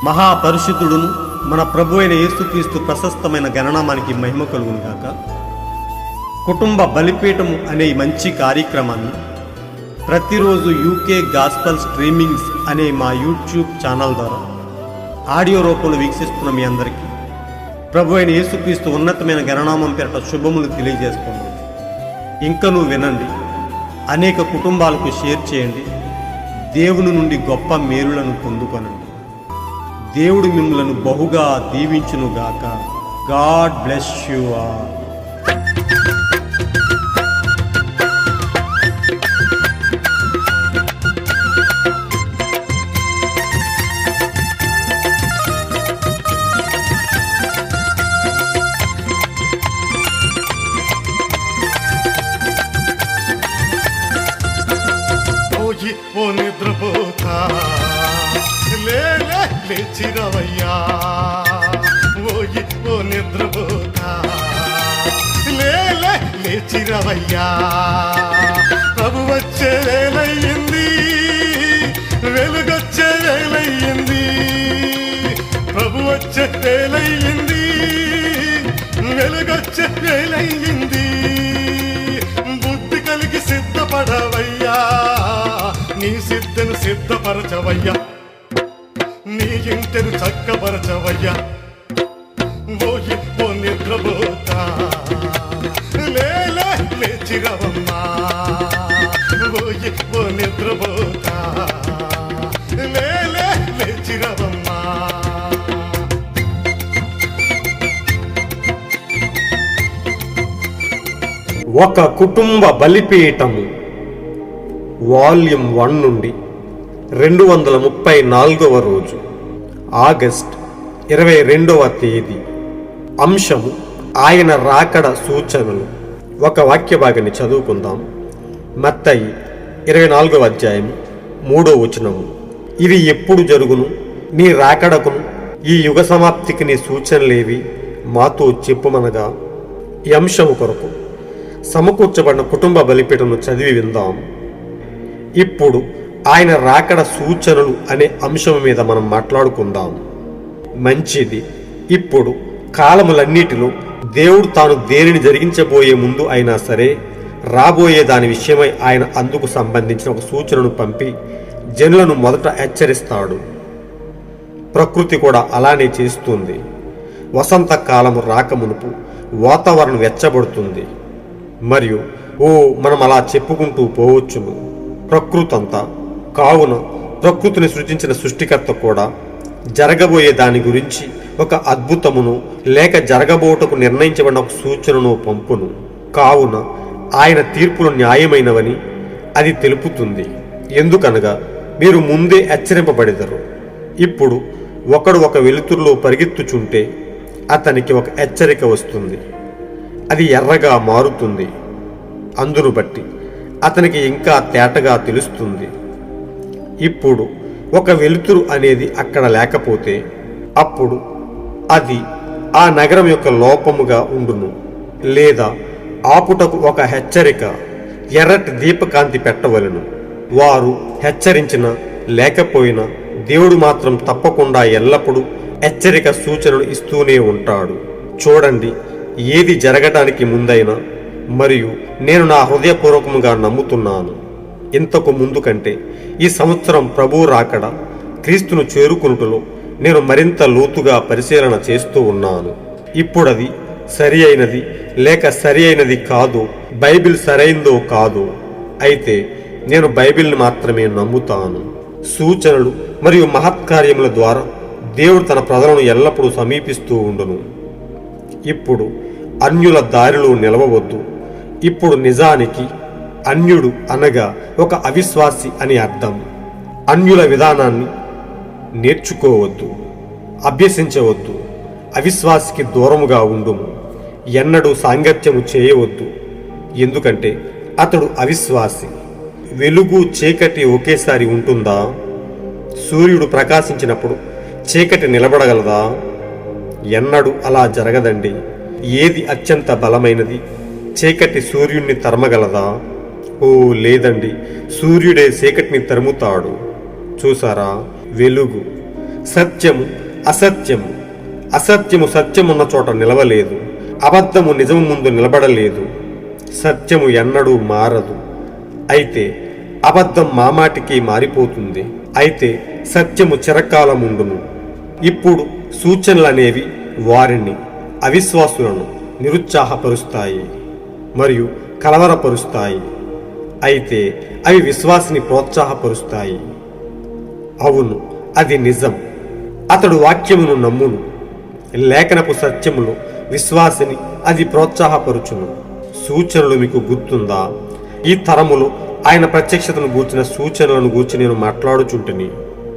మహాపరిశుద్ధుడును మన ప్రభు అయిన యేసుక్రీస్తు ప్రశస్తమైన గణనామానికి మహిమ కలుగును గాక. కుటుంబ బలిపీఠము అనే మంచి కార్యక్రమాన్ని ప్రతిరోజు యూకే గాస్పల్ స్ట్రీమింగ్స్ అనే మా యూట్యూబ్ ఛానల్ ద్వారా ఆడియో రూపంలో వీక్షిస్తున్న మీ అందరికీ ప్రభు అయిన యేసుక్రీస్తు ఉన్నతమైన గణనామం పేరట శుభములు తెలియజేస్తున్నాను. ఇంకనూ వినండి, అనేక కుటుంబాలకు షేర్ చేయండి, దేవుని నుండి గొప్ప మేలులను పొందుకొనండి. దేవుడు మిమ్మలను బహుగా దీవించునుగాక. God bless you all. ఓ నిద్రపోతా లేచిరవయ్యా, ఓ నిద్రపోతా లేచిరవయ్యా. ప్రభు వచ్చే వేలయ్యింది, వెలుగొచ్చే వేలయ్యింది. ప్రభు వచ్చే వేలయ్యింది, వెలుగొచ్చే వేలయ్యింది. బుద్ధి కలిగి సిద్ధపడవయ్యా, నీ సిద్ధను సిద్ధపరచవయ్యా, నీ ఇంటను చక్కపరచవయ్యా. ఓ నిద్రపోతా లేచిరవమ్మా, ఓ నిద్రపోతా లేచిరవమ్మా. ఒక కుటుంబ బలిపీఠము వాల్యూమ్ 1 నుండి 234వ రోజు, ఆగస్ట్ 22వ తేదీ. అంశము ఆయన రాకడ సూచనలు. ఒక వాక్య భాగాన్ని చదువుకుందాం. మత్తయి 24వ అధ్యాయం 3వ వచనము. ఇది ఎప్పుడు జరుగును? నీ రాకడకును ఈ యుగ సమాప్తికి నీ సూచనలేవి మాతో చెప్పుమనగా. ఈ అంశము కొరకు సమకూర్చబడిన కుటుంబ బలిపీఠను చదివి విందాం. ఇప్పుడు ఆయన రాకడ సూచనలు అనే అంశం మీద మనం మాట్లాడుకుందాం. మంచిది. ఇప్పుడు కాలములన్నిటిలో దేవుడు తాను దేనిని జరిగించబోయే ముందు అయినా సరే రాబోయే దాని విషయమై ఆయన అందుకు సంబంధించిన ఒక సూచనను పంపి జనులను మొదట హెచ్చరిస్తాడు. ప్రకృతి కూడా అలానే చేస్తుంది. వసంతకాలము రాకమునుపు వాతావరణం వెచ్చబడుతుంది. మరియు మనం అలా చెప్పుకుంటూ పోవచ్చును. ప్రకృతి అంతా. కావున ప్రకృతిని సృజించిన సృష్టికర్త కూడా జరగబోయే దాని గురించి ఒక అద్భుతమును లేక జరగబోటకు నిర్ణయించబడిన ఒక సూచనను పంపును. కావున ఆయన తీర్పులు న్యాయమైనవని అది తెలుపుతుంది. ఎందుకనగా మీరు ముందే హెచ్చరింపబడెదరు. ఇప్పుడు ఒకడు ఒక వెలుతురులో పరిగెత్తుచుంటే అతనికి ఒక హెచ్చరిక వస్తుంది. అది ఎర్రగా మారుతుంది. అందును బట్టి అతనికి ఇంకా తేటగా తెలుస్తుంది. ఇప్పుడు ఒక వెలుతురు అనేది అక్కడ లేకపోతే అప్పుడు అది ఆ నగరం యొక్క లోపముగా ఉండును. లేదా ఆపుటకు ఒక హెచ్చరిక, ఎర్రటి దీపకాంతి పెట్టవలెను. వారు హెచ్చరించిన లేకపోయినా దేవుడు మాత్రం తప్పకుండా ఎల్లప్పుడూ హెచ్చరిక సూచనలు ఇస్తూనే ఉంటాడు. చూడండి, ఏది జరగడానికి ముందైనా మరియు నేను నా హృదయపూర్వకముగా నమ్ముతున్నాను, ఇంతకు ముందు కంటే ఈ సంవత్సరం ప్రభువు రాకడ క్రీస్తును చేరుకునుటలో నేను మరింత లోతుగా పరిశీలన చేస్తూ ఉన్నాను. ఇప్పుడది సరి అయినది లేక సరి అయినది కాదు, బైబిల్ సరైందో కాదు. అయితే నేను బైబిల్ని మాత్రమే నమ్ముతాను. సూచనలు మరియు మహత్కార్యముల ద్వారా దేవుడు తన ప్రజలను ఎల్లప్పుడూ సమీపిస్తూ ఉండును. ఇప్పుడు అన్యుల దారిలో నిలవవద్దు. ఇప్పుడు నిజానికి అన్యుడు అనగా ఒక అవిశ్వాసి అని అర్థం. అన్యుల విధానాన్ని నేర్చుకోవద్దు, అభ్యసించవద్దు. అవిశ్వాసికి దూరముగా ఉండుము. ఎన్నడూ సాంగత్యము చేయవద్దు, ఎందుకంటే అతడు అవిశ్వాసి. వెలుగు చీకటి ఒకేసారి ఉంటుందా? సూర్యుడు ప్రకాశించినప్పుడు చీకటి నిలబడగలదా? ఎన్నడూ అలా జరగదండి. ఏది అత్యంత బలమైనది? చీకటి సూర్యుడిని తరమగలదా? లేదండి, సూర్యుడే చీకటిని తరుముతాడు. చూసారా? వెలుగు సత్యము అసత్యము, అసత్యము సత్యమున్న చోట నిలవలేదు, అబద్ధము నిజము ముందు నిలబడలేదు. సత్యము ఎన్నడూ మారదు, అయితే అబద్ధం మామాటికి మారిపోతుంది. అయితే సత్యము చిరకాలం ఉండును. ఇప్పుడు సూచనలనేవి వారిని, అవిశ్వాసులను నిరుత్సాహపరుస్తాయి మరియు కలవరపరుస్తాయి. అయితే అవి విశ్వాసిని ప్రోత్సాహపరుస్తాయి. అవును, అది నిజం. అతడు వాక్యమును నమ్మును. లేఖనపు సత్యములో విశ్వాసిని అది ప్రోత్సాహపరుచును. సూచనలు మీకు గుర్తుందా? ఈ తరములో ఆయన ప్రత్యక్షతను గూర్చిన సూచనలను గూర్చి నేను మాట్లాడుచుంటిని.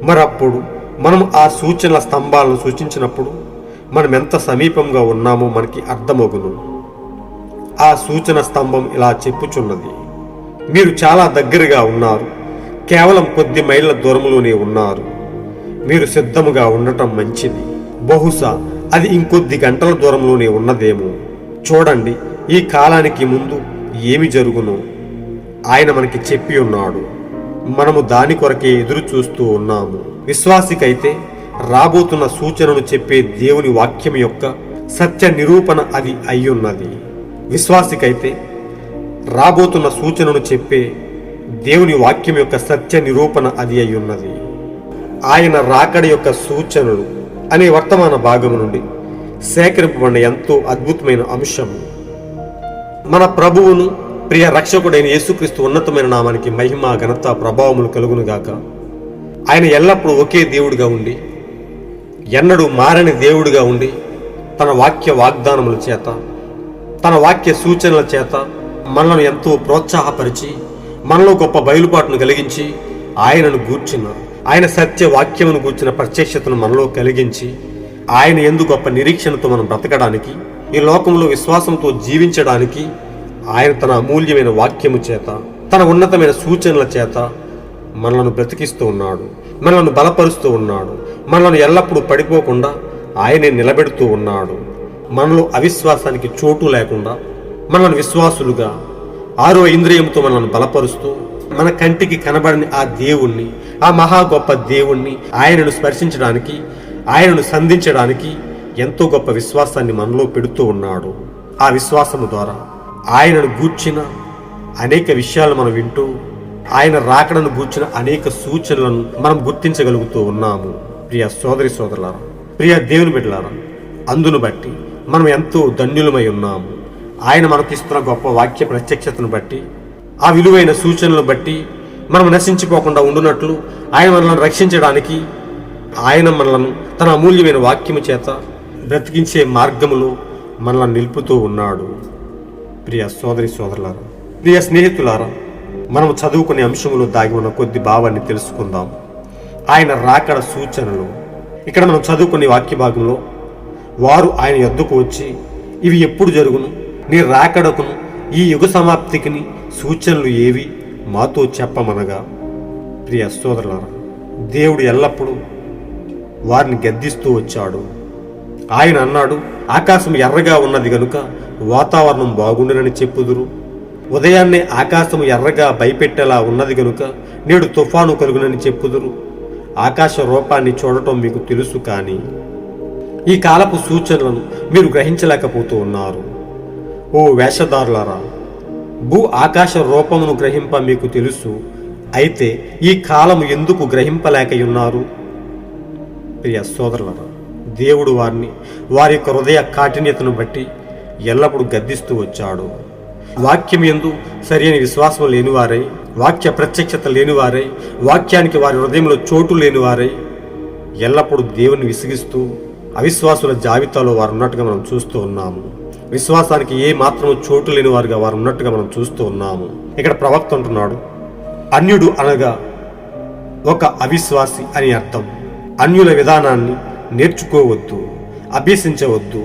మరప్పుడు మనం ఆ సూచనల స్తంభాలను సూచించినప్పుడు మనం ఎంత సమీపంగా ఉన్నామో మనకి అర్థమగును. ఆ సూచన స్తంభం ఇలా చెప్పుచున్నది: మీరు చాలా దగ్గరగా ఉన్నారు, కేవలం కొద్ది మైళ్ళ దూరంలోనే ఉన్నారు. మీరు సిద్ధముగా ఉండటం మంచిది. బహుశా అది ఇంకొద్ది గంటల దూరంలోనే ఉన్నదేమో. చూడండి, ఈ కాలానికి ముందు ఏమి జరుగునో ఆయన మనకి చెప్పి ఉన్నాడు. మనము దాని కొరకే ఎదురు చూస్తూ ఉన్నాము. విశ్వాసికైతే రాబోతున్న సూచనను చెప్పే దేవుని వాక్యం యొక్క సత్య నిరూపణ అది అయ్యున్నది. విశ్వాసికైతే రాబోతున్న సూచనను చెప్పే దేవుని వాక్యం యొక్క సత్య నిరూపణ అది అయ్యున్నది. ఆయన రాకడ యొక్క సూచనలు అనే వర్తమాన భాగము నుండి సేకరింపబడిన ఎంతో అద్భుతమైన అంశము. మన ప్రభువును ప్రియ రక్షకుడైన యేసుక్రీస్తు ఉన్నతమైన నామానికి మహిమ, ఘనత, ప్రభావములు కలుగునుగాక. ఆయన ఎల్లప్పుడూ ఒకే దేవుడిగా ఉండి, ఎన్నడూ మారని దేవుడిగా ఉండి, తన వాక్య వాగ్దానముల చేత, తన వాక్య సూచనల చేత మనలను ఎంతో ప్రోత్సాహపరిచి, మనలో గొప్ప బయలుపాటును కలిగించి, ఆయనను గూర్చిన, ఆయన సత్య వాక్యమును గూర్చిన ప్రత్యక్షతను మనలో కలిగించి, ఆయన యందు గొప్ప నిరీక్షణతో మనం బ్రతకడానికి, ఈ లోకంలో విశ్వాసంతో జీవించడానికి ఆయన తన అమూల్యమైన వాక్యము చేత, తన ఉన్నతమైన సూచనల చేత మనలను బ్రతికిస్తూ ఉన్నాడు, మనలను బలపరుస్తూ ఉన్నాడు. మనలను ఎల్లప్పుడూ పడిపోకుండా ఆయనే నిలబెడుతూ ఉన్నాడు. మనలో అవిశ్వాసానికి చోటు లేకుండా మనల్ని విశ్వాసులుగా, ఆరో ఇంద్రియంతో మనల్ని బలపరుస్తూ, మన కంటికి కనబడని ఆ దేవుణ్ణి, ఆ మహా గొప్ప దేవుణ్ణి, ఆయనను స్పర్శించడానికి, ఆయనను సంధించడానికి ఎంతో గొప్ప విశ్వాసాన్ని మనలో పెడుతూ ఉన్నాడు. ఆ విశ్వాసము ద్వారా ఆయనను గూర్చిన అనేక విషయాలు మనం వింటూ, ఆయన రాకడను గూర్చిన అనేక సూచనలను మనం గుర్తించగలుగుతూ ఉన్నాము. ప్రియ సోదరి సోదరులారా, ప్రియ దేవుని బిడ్డలారా, అందును బట్టి మనం ఎంతో ధన్యులమై ఉన్నాము. ఆయన మనకిస్తున్న గొప్ప వాక్య ప్రత్యక్షతను బట్టి, ఆ విలువైన సూచనలను బట్టి మనం నశించిపోకుండా ఉండునట్లు ఆయన మనల్ని రక్షించడానికి, ఆయన మనలను తన అమూల్యమైన వాక్యము చేత బ్రతికించే మార్గములో మనల్ని నిలుపుతూ ఉన్నాడు. ప్రియ సోదరి సోదరులారా, ప్రియ స్నేహితులారా, మనం చదువుకునే అంశంలో దాగి ఉన్న కొద్ది భావాన్ని తెలుసుకుందాం. ఆయన రాకడ సూచనలు. ఇక్కడ మనం చదువుకునే వాక్య భాగంలో, వారు ఆయన యొద్దకు వచ్చి, ఇవి ఎప్పుడు జరుగును, నీ రాకడకును ఈ యుగ సమాప్తికిని సూచనలు ఏవి మాతో చెప్పమనగా. ప్రియ సోదరులారా, దేవుడు ఎల్లప్పుడూ వారిని గద్దిస్తూ వచ్చాడు. ఆయన అన్నాడు, ఆకాశం ఎర్రగా ఉన్నది గనుక వాతావరణం బాగుండునని చెప్పుదురు. ఉదయాన్నే ఆకాశము ఎర్రగా భయపెట్టేలా ఉన్నది గనుక నేడు తుఫాను కలుగునని చెప్పుదురు. ఆకాశ రూపాన్ని చూడటం మీకు తెలుసు, కానీ ఈ కాలపు సూచనలను మీరు గ్రహించలేకపోతూ ఉన్నారు. ఓ వేషధారులారా, భూ ఆకాశ రూపమును గ్రహింప మీకు తెలుసు, అయితే ఈ కాలము ఎందుకు గ్రహింపలేకయున్నారు? ప్రియ సోదరులారా, దేవుడు వారిని వారి యొక్క హృదయ కాఠిన్యతను బట్టి ఎల్లప్పుడూ గద్దిస్తూ వచ్చాడు. వాక్యం యందు సరైన విశ్వాసం లేనివారై, వాక్య ప్రత్యక్షత లేనివారై, వాక్యానికి వారి హృదయంలో చోటు లేనివారై ఎల్లప్పుడూ దేవుని విసిగిస్తూ అవిశ్వాసుల జాబితాలో వారు ఉన్నట్టుగా మనం చూస్తూ ఉన్నాము. విశ్వాసానికి ఏ మాత్రము చోటు లేని వారుగా వారు ఉన్నట్టుగా మనం చూస్తూ ఉన్నాము. ఇక్కడ ప్రవక్త అంటున్నాడు, అన్యుడు అనగా ఒక అవిశ్వాసి అని అర్థం. అన్యుల విధానాన్ని నేర్చుకోవద్దు, అభ్యసించవద్దు,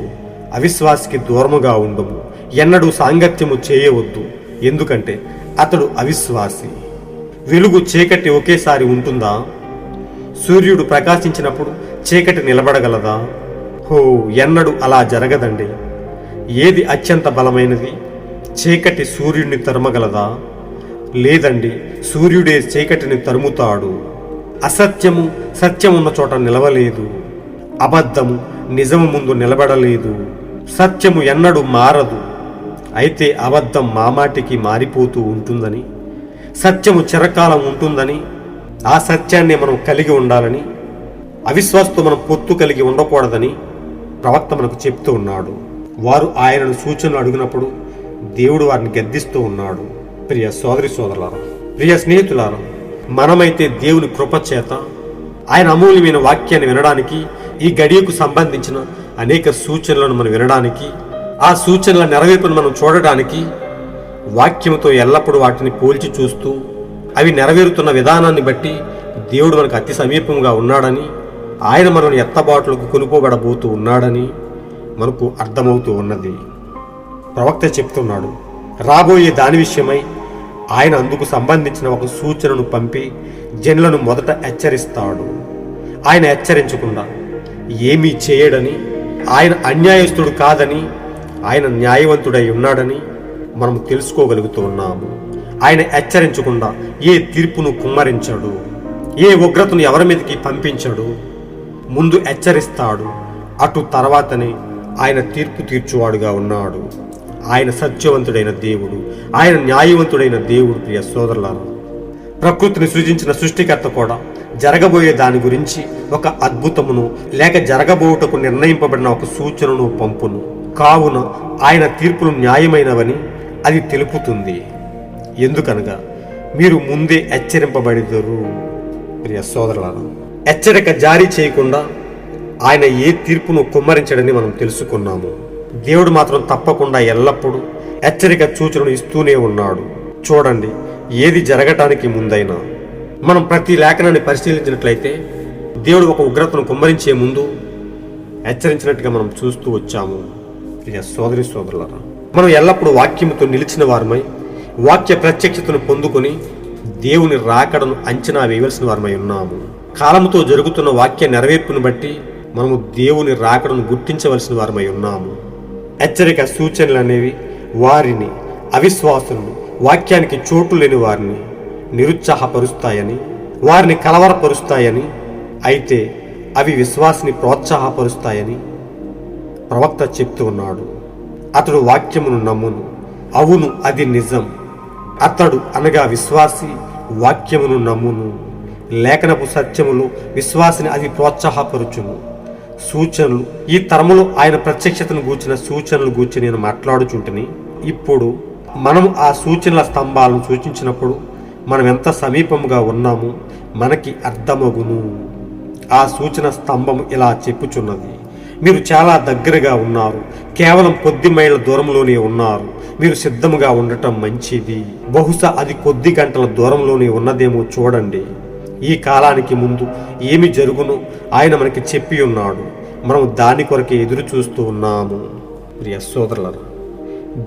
అవిశ్వాసికి దూరముగా ఉండము, ఎన్నడూ సాంగత్యము చేయవద్దు, ఎందుకంటే అతడు అవిశ్వాసి. వెలుగు చీకటి ఒకేసారి ఉంటుందా? సూర్యుడు ప్రకాశించినప్పుడు చీకటి నిలబడగలదా? హో, ఎన్నడూ అలా జరగదండి. ఏది అత్యంత బలమైనది? చీకటి సూర్యుడిని తరుమగలదా? లేదండి, సూర్యుడే చీకటిని తరుముతాడు. అసత్యము సత్యమున్న చోట నిలవలేదు, అబద్ధము నిజము ముందు నిలబడలేదు. సత్యము ఎన్నడూ మారదు, అయితే అబద్ధం మామాటికి మారిపోతూ ఉంటుందని, సత్యము చిరకాలం ఉంటుందని, ఆ సత్యాన్ని మనం కలిగి ఉండాలని, అవిశ్వాసంతో మనం పొత్తు కలిగి ఉండకూడదని ప్రవక్త మనకు చెప్తూ ఉన్నాడు. వారు ఆయనను సూచనలు అడిగినప్పుడు దేవుడు వారిని గద్దిస్తూ ఉన్నాడు. ప్రియ సోదరి సోదరులారా, ప్రియ స్నేహితులారా, మనమైతే దేవుని కృప చేత ఆయన అమూల్యమైన వాక్యాన్ని వినడానికి, ఈ గడియకు సంబంధించిన అనేక సూచనలను మనం వినడానికి, ఆ సూచనల నెరవేర్పును మనం చూడడానికి, వాక్యముతో ఎల్లప్పుడూ వాటిని పోల్చి చూస్తూ అవి నెరవేరుతున్న విధానాన్ని బట్టి దేవుడు మనకు అతి సమీపంగా ఉన్నాడని, ఆయన మనల్ని ఎత్తబాటులకు కొనుక్కోబడబోతూ ఉన్నాడని మనకు అర్థమవుతూ ఉన్నది. ప్రవక్త చెప్తున్నాడు, రాబోయే దాని విషయమై ఆయన అందుకు సంబంధించిన ఒక సూచనను పంపి జనులను మొదట హెచ్చరిస్తాడు. ఆయన హెచ్చరించకుండా ఏమీ చేయడని, ఆయన అన్యాయస్తుడు కాదని, ఆయన న్యాయవంతుడై ఉన్నాడని మనం తెలుసుకోగలుగుతూ ఉన్నాము. ఆయన హెచ్చరించకుండా ఏ తీర్పును కుమ్మరించాడు, ఏ ఉగ్రతను ఎవరి మీదకి పంపించాడు. ముందు హెచ్చరిస్తాడు, అటు తర్వాతనే ఆయన తీర్పు తీర్చువాడుగా ఉన్నాడు. ఆయన సత్యవంతుడైన దేవుడు, ఆయన న్యాయవంతుడైన దేవుడు. ప్రియ సోదరులారా, ప్రకృతిని సృజించిన సృష్టికర్త కూడా జరగబోయే దాని గురించి ఒక అద్భుతమును లేక జరగబోటకు నిర్ణయింపబడిన ఒక సూచనను పంపును. కావున ఆయన తీర్పులు న్యాయమైనవని అది తెలుపుతుంది. ఎందుకనగా మీరు ముందే హెచ్చరింపబడిదరు. ప్రియ సోదరులారా, హెచ్చరిక జారీ చేయకుండా ఆయన ఏ తీర్పును కుమ్మరించడని మనం తెలుసుకున్నాము. దేవుడు మాత్రం తప్పకుండా ఎల్లప్పుడూ హెచ్చరిక సూచనలు ఇస్తూనే ఉన్నాడు. చూడండి, ఏది జరగటానికి ముందైనా మనం ప్రతి లేఖనాన్ని పరిశీలించినట్లయితే దేవుడు ఒక ఉగ్రతను కుమ్మరించే ముందు హెచ్చరించినట్టుగా మనం చూస్తూ వచ్చాము. ప్రియ సోదరి సోదరులారా, మనం ఎల్లప్పుడూ వాక్యముతో నిలిచిన వారమై వాక్య ప్రత్యక్షతను పొందుకొని దేవుని రాకడను అంచనా వేయవలసిన వారమై ఉన్నాము. కాలంతో జరుగుతున్న వాక్య నెరవేర్పును బట్టి మనము దేవుని రాకడను గుర్తించవలసిన వారమై ఉన్నాము. హెచ్చరిక సూచనలు అనేవి వారిని, అవిశ్వాసులను, వాక్యానికి చోటు లేని వారిని నిరుత్సాహపరుస్తాయని, వారిని కలవరపరుస్తాయని, అయితే అవి విశ్వాసిని ప్రోత్సాహపరుస్తాయని ప్రవక్త చెప్తూ ఉన్నాడు. అతడు వాక్యమును నమ్మును, అవును అది నిజం. అతడు అనగా విశ్వాసి వాక్యమును నమ్మును, లేఖనపు సత్యములు విశ్వాసిని అది ప్రోత్సాహపరుచును. సూచనలు, ఈ తరములో ఆయన ప్రత్యక్షతను గూర్చిన సూచనలు గూర్చి నేను మాట్లాడుచుంటిని. ఇప్పుడు మనము ఆ సూచనల స్తంభాలను సూచించినప్పుడు మనం ఎంత సమీపంగా ఉన్నాము మనకి అర్థమగును. ఆ సూచన స్తంభం ఇలా చెప్పుచున్నది, మీరు చాలా దగ్గరగా ఉన్నారు, కేవలం కొద్ది మైళ్ళ దూరంలోనే ఉన్నారు, మీరు సిద్ధముగా ఉండటం మంచిది. బహుశా అది కొద్ది గంటల దూరంలోనే ఉన్నదేమో చూడండి. ఈ కాలానికి ముందు ఏమి జరుగునో ఆయన మనకి చెప్పి ఉన్నాడు. మనం దాని కొరకే ఎదురు చూస్తూ ఉన్నాము. ప్రియ సోదరులారా,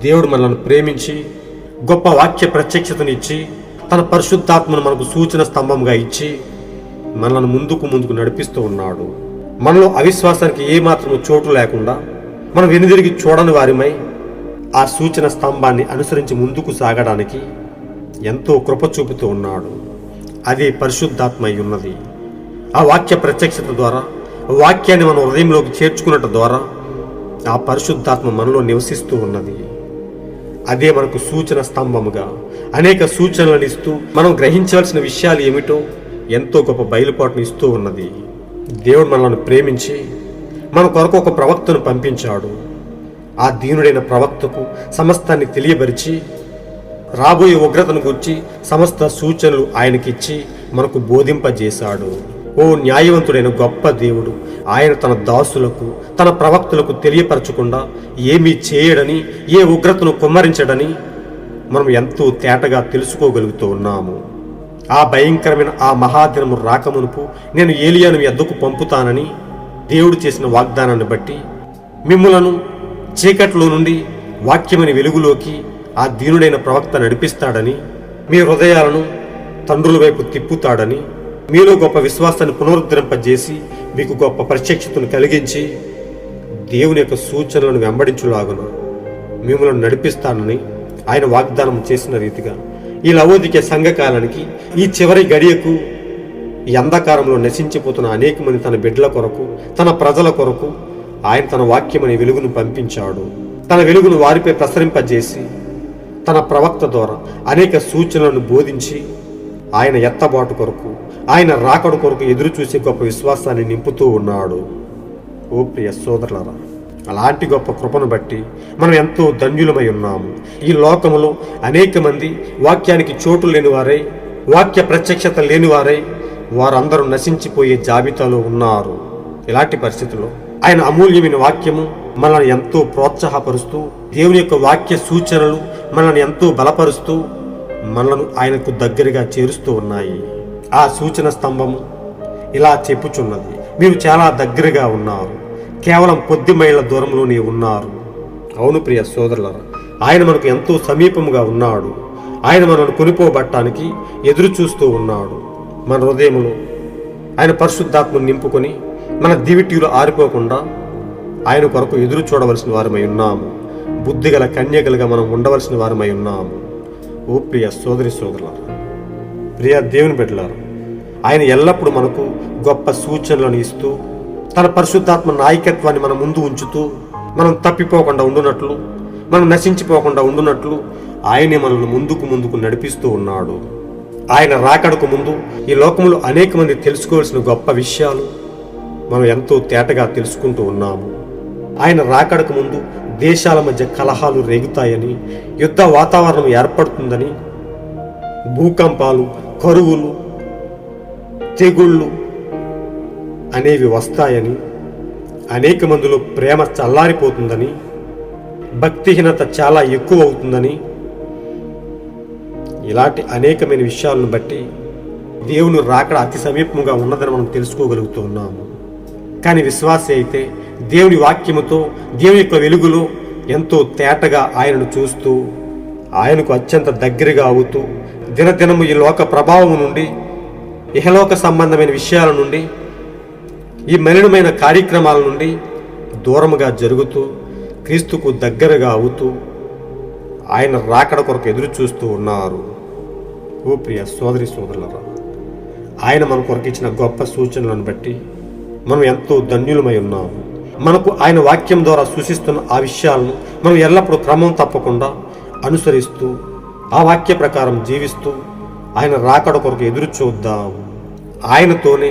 దేవుడు మనల్ని ప్రేమించి గొప్ప వాక్య ప్రత్యక్షతను ఇచ్చి తన పరిశుద్ధాత్మను మనకు సూచన స్తంభంగా ఇచ్చి మనల్ని ముందుకు నడిపిస్తూ ఉన్నాడు. మనలో అవిశ్వాసానికి ఏమాత్రము చోటు లేకుండా మనం వెనుదిరిగి చూడని వారిమై ఆ సూచన స్తంభాన్ని అనుసరించి ముందుకు సాగడానికి ఎంతో కృప చూపుతూ ఉన్నాడు. అదే పరిశుద్ధాత్మ అయి ఉన్నది. ఆ వాక్య ప్రత్యక్షత ద్వారా, వాక్యాన్ని మన హృదయంలోకి చేర్చుకున్నట్టు ద్వారా ఆ పరిశుద్ధాత్మ మనలో నివసిస్తూ ఉన్నది. అదే మనకు సూచన స్తంభముగా అనేక సూచనలను ఇస్తూ మనం గ్రహించవలసిన విషయాలు ఏమిటో ఎంతో గొప్ప బయలుపాటును ఇస్తూ ఉన్నది. దేవుడు మనల్ని ప్రేమించి మన కొరకు ఒక ప్రవక్తను పంపించాడు. ఆ దీనుడైన ప్రవక్తకు సమస్తాన్ని తెలియబరిచి రాబోయే ఉగ్రతను గురించి సమస్త సూచనలు ఆయనకిచ్చి మనకు బోధింపజేశాడు. ఓ న్యాయవంతుడైన గొప్ప దేవుడు ఆయన తన దాసులకు, తన ప్రవక్తలకు తెలియపరచకుండా ఏమీ చేయడని, ఏ ఉగ్రతను కుమ్మరించడని మనం ఎంతో తేటగా తెలుసుకోగలుగుతూ ఉన్నాము. ఆ భయంకరమైన ఆ మహాదినము రాకమునుపు నేను ఏలియాను మీ వద్దకు పంపుతానని దేవుడు చేసిన వాగ్దానాన్ని బట్టి మిమ్ములను చీకట్లో నుండి వాక్యమని వెలుగులోకి ఆ దీనుడైన ప్రవక్త నడిపిస్తాడని, మీ హృదయాలను తండ్రుల వైపు తిప్పుతాడని, మీలో గొప్ప విశ్వాసాన్ని పునరుద్ధరింపజేసి మీకు గొప్ప ప్రత్యక్షతను కలిగించి దేవుని యొక్క సూచనలను వెంబడించులాగున మిమ్మల్ని నడిపిస్తానని ఆయన వాగ్దానం చేసిన రీతిగా ఈ లవోదికే సంఘకాలానికి, ఈ చివరి గడియకు ఈ అంధకారంలో నశించిపోతున్న అనేక మంది తన బిడ్డల కొరకు, తన ప్రజల కొరకు ఆయన తన వాక్యమనే వెలుగును పంపించాడు. తన వెలుగును వారిపై ప్రసరింపజేసి తన ప్రవక్త ద్వారా అనేక సూచనలను బోధించి ఆయన ఎత్తబాటు కొరకు, ఆయన రాకడ కొరకు ఎదురు చూసే గొప్ప విశ్వాసాన్ని నింపుతూ ఉన్నాడు. ఓ ప్రియ సోదరులారా, అలాంటి గొప్ప కృపను బట్టి మనం ఎంతో ధన్యులమై ఉన్నాము. ఈ లోకములో అనేక మంది వాక్యానికి చోటు లేనివారై, వాక్య ప్రత్యక్షత లేనివారై వారందరూ నశించిపోయే జాబితాలో ఉన్నారు. ఇలాంటి పరిస్థితుల్లో ఆయన అమూల్యమైన వాక్యము మనల్ని ఎంతో ప్రోత్సాహపరుస్తూ, దేవుని యొక్క వాక్య సూచనలు మనల్ని ఎంతో బలపరుస్తూ మనలను ఆయనకు దగ్గరగా చేరుస్తూ ఉన్నాయి. ఆ సూచన స్తంభము ఇలా చెప్పుచున్నది, మీరు చాలా దగ్గరగా ఉన్నారు, కేవలం కొద్ది మైళ్ళ దూరంలోనే ఉన్నారు. అవును ప్రియ సోదరులారా, ఆయన మనకు ఎంతో సమీపముగా ఉన్నాడు. ఆయన మనల్ని కొనిపోబట్టానికి ఎదురు చూస్తూ ఉన్నాడు. మన హృదయంలో ఆయన పరిశుద్ధాత్మను నింపుకొని మన దివిటీలు ఆరిపోకుండా ఆయన కొరకు ఎదురు చూడవలసిన వారమై ఉన్నాము. బుద్ధిగల కన్యకలుగా మనం ఉండవలసిన వారమై ఉన్నాము. ఓ ప్రియ సోదరి సోదరులారా, ప్రియ దేవుని బిడ్డలారా, ఆయన ఎల్లప్పుడూ మనకు గొప్ప సూచనలను ఇస్తూ తన పరిశుద్ధాత్మ నాయకత్వాన్ని మన ముందు ఉంచుతూ మనం తప్పిపోకుండా ఉండునట్లు, మనం నశించిపోకుండా ఉండునట్లు ఆయనే మనల్ని ముందుకు నడిపిస్తూ ఉన్నాడు. ఆయన రాకడకు ముందు ఈ లోకంలో అనేక మంది తెలుసుకోవాల్సిన గొప్ప విషయాలు మనం ఎంతో తేటగా తెలుసుకుంటూ ఉన్నాము. ఆయన రాకడకు ముందు దేశాల మధ్య కలహాలు రేగుతాయని, యుద్ధ వాతావరణం ఏర్పడుతుందని, భూకంపాలు, కరువులు, తెగుళ్ళు అనేవి వస్తాయని, అనేక మందిలో ప్రేమ చల్లారిపోతుందని, భక్తిహీనత చాలా ఎక్కువ అవుతుందని, ఇలాంటి అనేకమైన విషయాలను బట్టి దేవుని రాకడ అతి సమీపంగా ఉన్నదని మనం తెలుసుకోగలుగుతూ ఉన్నాము. కానీ విశ్వాసి అయితే దేవుని వాక్యముతో, దేవుని యొక్క వెలుగులో ఎంతో తేటగా ఆయనను చూస్తూ, ఆయనకు అత్యంత దగ్గరగా అవుతూ, దినదినము ఈ లోక ప్రభావం నుండి, ఇహలోక సంబంధమైన విషయాల నుండి, ఈ మలినమైన కార్యక్రమాల నుండి దూరముగా జరుగుతూ, క్రీస్తుకు దగ్గరగా అవుతూ ఆయన రాకడ కొరకు ఎదురు చూస్తూ ఉన్నారు. ఓ ప్రియ సోదరి సోదరులారా, ఆయన మన కొరకు ఇచ్చిన గొప్ప సూచనలను బట్టి మనం ఎంతో ధన్యులమై ఉన్నాము. మనకు ఆయన వాక్యం ద్వారా సూచిస్తున్న ఆ విషయాలను మనం ఎల్లప్పుడూ క్రమం తప్పకుండా అనుసరిస్తూ, ఆ వాక్య ప్రకారం జీవిస్తూ ఆయన రాకడ కొరకు ఎదురు చూద్దాం. ఆయనతోనే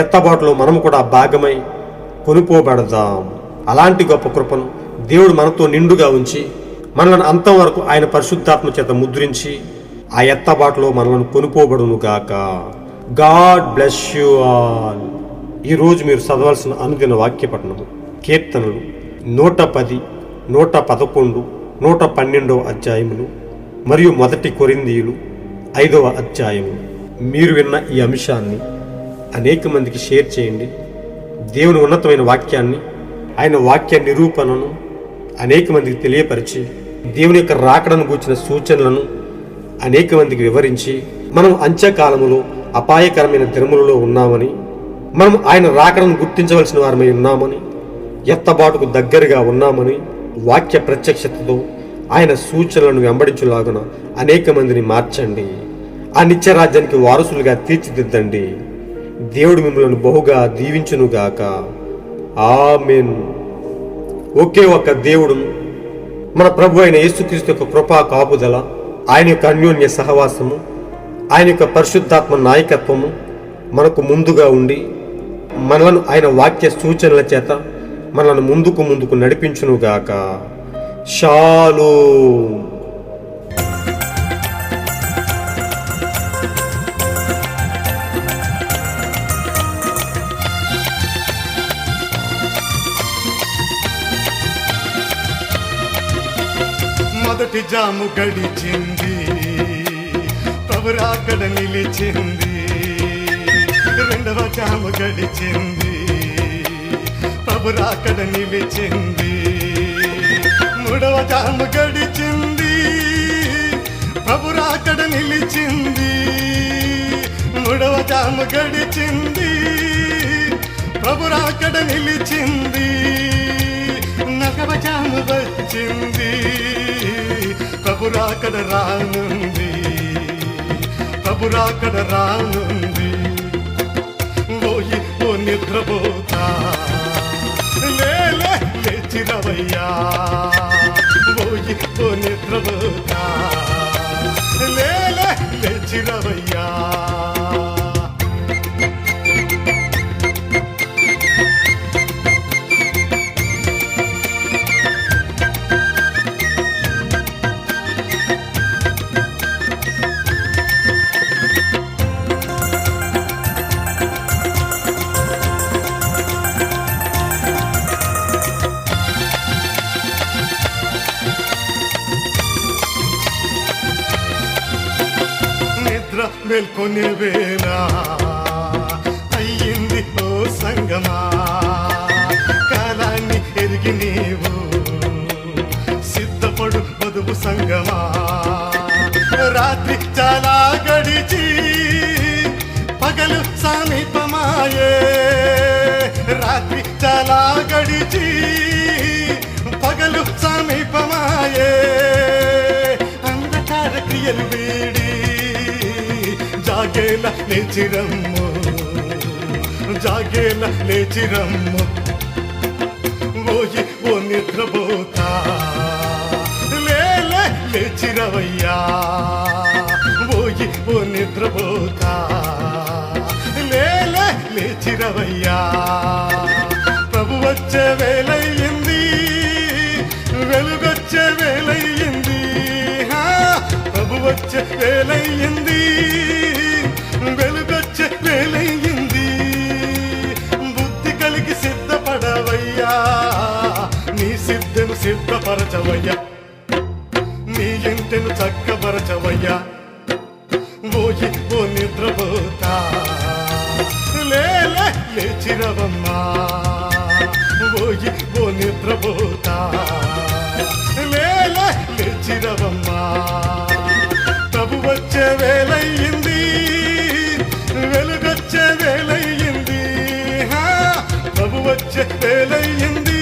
ఎత్తబాటులో మనము కూడా భాగమై కొనిపోబడదాం. అలాంటి గొప్ప కృపను దేవుడు మనతో నిండుగా ఉంచి మనలను అంతం వరకు ఆయన పరిశుద్ధాత్మ చేత ముద్రించి ఆ ఎత్తబాటులో మనలను కొనిపోబడును గాక. God bless you all. ఈరోజు మీరు చదవాల్సిన అనుదిన వాక్యపఠనము కీర్తనలు 110, 111, 112 అధ్యాయములు మరియు 1 కొరింథీయులు 5వ అధ్యాయము. మీరు విన్న ఈ అంశాన్ని అనేక మందికి షేర్ చేయండి. దేవుని ఉన్నతమైన వాక్యాన్ని, ఆయన వాక్య నిరూపణను అనేక మందికి తెలియపరిచి, దేవుని యొక్క రాకడను గూర్చిన సూచనలను అనేక మందికి వివరించి, మనం అంత్యకాలములో అపాయకరమైన దినములలో ఉన్నామని, మనం ఆయన రాకడను గుర్తించవలసిన వారమై ఉన్నామని, ఎత్తబాటుకు దగ్గరగా ఉన్నామని వాక్య ప్రత్యక్షతతో ఆయన సూచనలను వెంబడించులాగున అనేక మందిని మార్చండి. ఆ నిత్యరాజ్యానికి వారసులుగా తీర్చిదిద్దండి. దేవుడు మిమ్మల్ని బహుగా దీవించునుగాక. ఆమేన్. ఒకే ఒక్క దేవుడును, మన ప్రభు అయిన యేసుక్రీస్తు యొక్క కృపా కాపుదల, ఆయన యొక్క అన్యోన్య సహవాసము, ఆయన యొక్క పరిశుద్ధాత్మ నాయకత్వము మనకు ముందుగా ఉండి మనలను ఆయన వాక్య సూచనల చేత మనలను ముందుకు నడిపించునుగాక. షాలోమ్. మొదటి జాము గడిచింది, ప్రభురాకడ నిలిచింది. రెండవ జాము గడిచింది, ప్రభురాకడ నిలిచింది. మూడవ జాము గడిచింది, ప్రభురాకడ నిలిచింది. మూడవ జాము గడిచింది, ప్రభురాకడ నిలిచింది. నగవ జాము వచ్చింది, ప్రభురాకడ రానుంది, ప్రభురాకడ రానుంది. నిద్రపోతా లేలే లేచిరవయ్యా ఓయి ఓ నిద్రపోతా లేలే లేచిరవయ్యా మేల్కొనే వేళ అయ్యింది ఓ సంగమా కాలాన్ని ఎరిగి నీవు సిద్ధపడు వధువు సంగమా రాత్రి చాలా గడిచి పగలు సమీపమాయే రాత్రి చాలా గడిచి పగలు సమీపమాయే అంధకార క్రియలు వీడి జాగేల లేచిరమ్ము జాగేల లేచిరమ్ము ఓయి ఓ నిద్రపోతా లేలే లేచిరవయ్యా ఓయి ఓ నిద్రపోతా లేలే లేచిరవయ్యా ప్రభు వచ్చే వేలయ్యింది వెలుగొచ్చే వేలయ్యింది ప్రభు వచ్చే వేలయ్యింది వెలుగొచ్చే వేలయ్యింది బుద్ధి కలిగి సిద్ధపడవయ్యా నీ సిద్ధను సిద్ధపరచవయ్యా నీ ఇంటిను చక్కపరచవయ్యా ఓయి ఓ నిద్రపోతా లేలే లేచిరవమ్మా ఓయి ఓ నిద్రపోతా లేలే లేచిరవమ్మా ప్రభు వచ్చే వేలయ్యింది వెలుగొచ్చే వేలయ్యింది ప్రభు వచ్చే వేలయ్యింది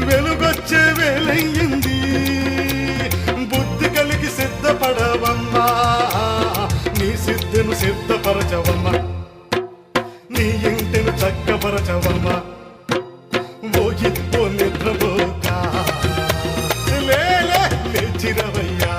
వెలుగొచ్చే వేలయ్యింది బుద్ధి కలిగి సిద్ధపడవమ్మా నీ సిద్ధను సిద్ధపరచవమ్మా నీ ఇంటిని చక్కపరచవమ్మా ఓయి ఓ నిద్రపోతా లేలే లేచిరవయ్యా